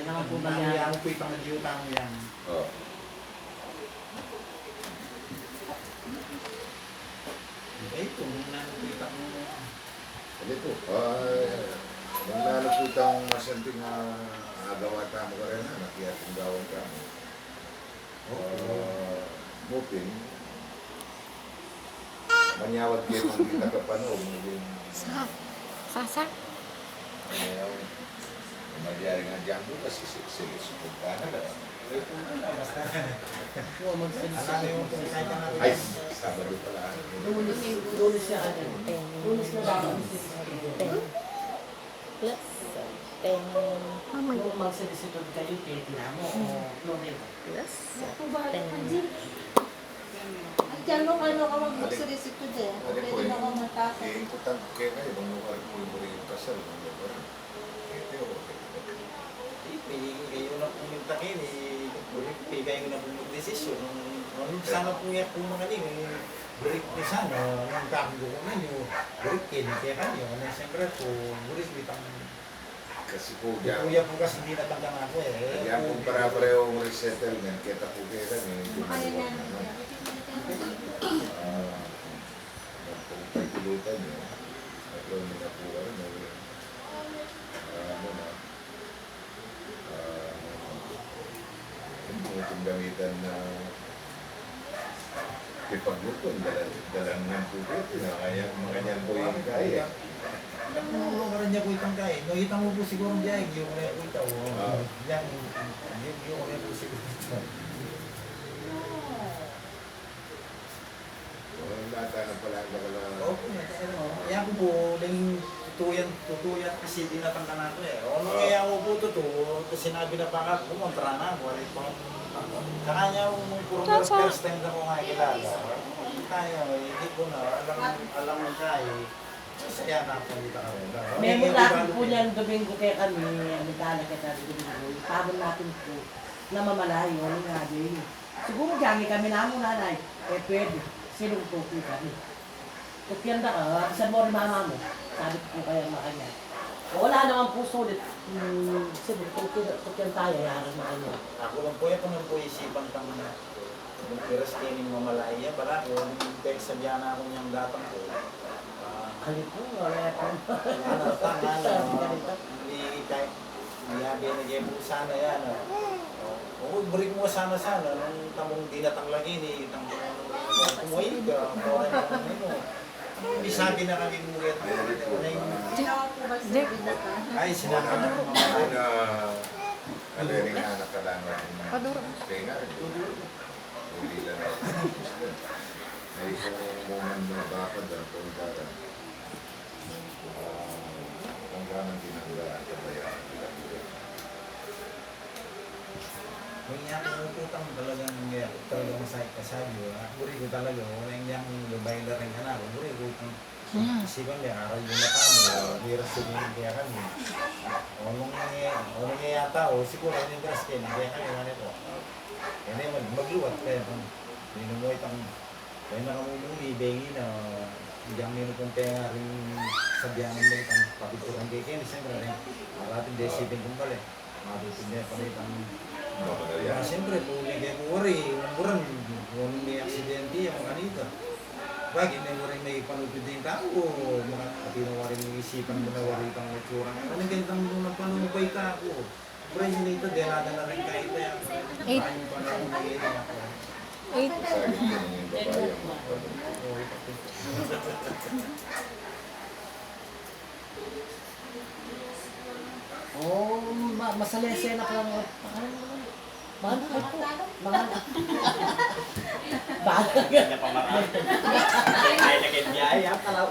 naman po ba Ang yan? yaw ko itang nag-iutang yan. Oh. Eh, kung nakikita mo. Hindi po. Nung nalaputang masanting agawa tamo ka rin na, nakiyating gawang tamo. Mupin. Manyawag kayo kung hindi nakapanog. Sasa? Ayaw. Magyari nga dyan po kasi silisipod ka na. Oo, magsalita. Ano yung kahit na natin. Ay, Sabado pala. Lunes siya ka rin. Lunes na lang. Plus 10. Kung magsalita kayo, titignan mo. Lunes. Plus Kung bakit 10. At yan nung ano ka mag-buksirisip ko dyan. Ano po Pwede yun? na akong matasa. Iikutan ko kayo ngayon. Nung lugar ko yung kasal. Ito yung Kayo na pong yung takin, kayo na pong mag-desisyon. Sana po yan kung mga break ni sana, yung kakigo ko na yung break kaya kanyo. Siyempre po, buris bitang kasi po kuya po kasi hindi natanggang ako eh. Kaya kung para-parehong resettlement, kita po kayo lang Kaya na. kung pagkulutan nyo, at yun na po itong gamitan na pipagluton, dalang ng pupit, na kaya mga kanyan po yung kaya. Nagmulong ka rin niya po itang kain. No, itang mo po siguro diyan, yung kaya po itaw. Yan, yung kaya po siguro itaw. Lata na pala ang bakala. Opo, yan ko po, naging tutuyan kasi tinatangka na ito eh. O nung kaya ko po ito, sinabi na pa ako, kumontra na, wala pang kanya yung puro first time na ko nga kilala. Kaya, hindi ko na, alam mo kaya, saya na ako dito ka rin. Memo natin po niyan, Domingo kaya kami, Mitala kaya Domingo, tabon natin po na mamalayo, ano nga din. Siguro gangi kami na mo nanay, pwede, sinong tuki kami. Tukyan na ka, saan mo rin mama mo? Sabi ko po kaya makanya. Wala naman po sulit. Sige, tukyan tayo, yaran na kanya. Ako lang po, ako lang po isipan kang yung piras kining mamalaya, para kung text sabihan na ako niyang datang ko. Ano po, wala po. Iyabi na kayo po sana yan. O, break mo sana, nung tamong dinatang lagi ni kumuhay ka, hindi sabi na kami muli at Ginawa po ba sa binata? ay, sinabi na ng mga Una, ano yung anak ka lang natin na Paduro. kaya nga rin. Hindi lang natin. Ay kung moment na bakad ang pagkara. Kung gano'n ginagawa at kabayaan. may iyang utang talagang masakit ka sa iyo. Buri ko talaga, walang iyang lubay na rin ka na. Buri ko itong isipan niya, aral yung mata mo, miras sa inyo kaya kami. Anong yata, siguro yung miras kayo, kaya kami nga nito. Yan ay magluwat kaya kung mo itong kaya nakamulong ibengi na bigyan mo yung kaya rin sabihan mo itong papituran kay Kenny. Siyempre rin, marating desipin kong pala. Marating niya pala itong siyempre, tuloy kayo worry, umuran, kung may aksidente, yung kanita. Bakit may panupid din tao, mga katinawa rin yung isipan mo na wari kang maturang. Ano ganitang nung panupay ka ako? Pero yun ito, denada na rin kahit na yan. Kain pa na yung mga ito ako. Sakit din yung babae. Oh, masalesena ka lang. Mahal ka po. Mahal ka. Mahal ka. Kaya na pamarami. Kaya na kaya niya, kalaw.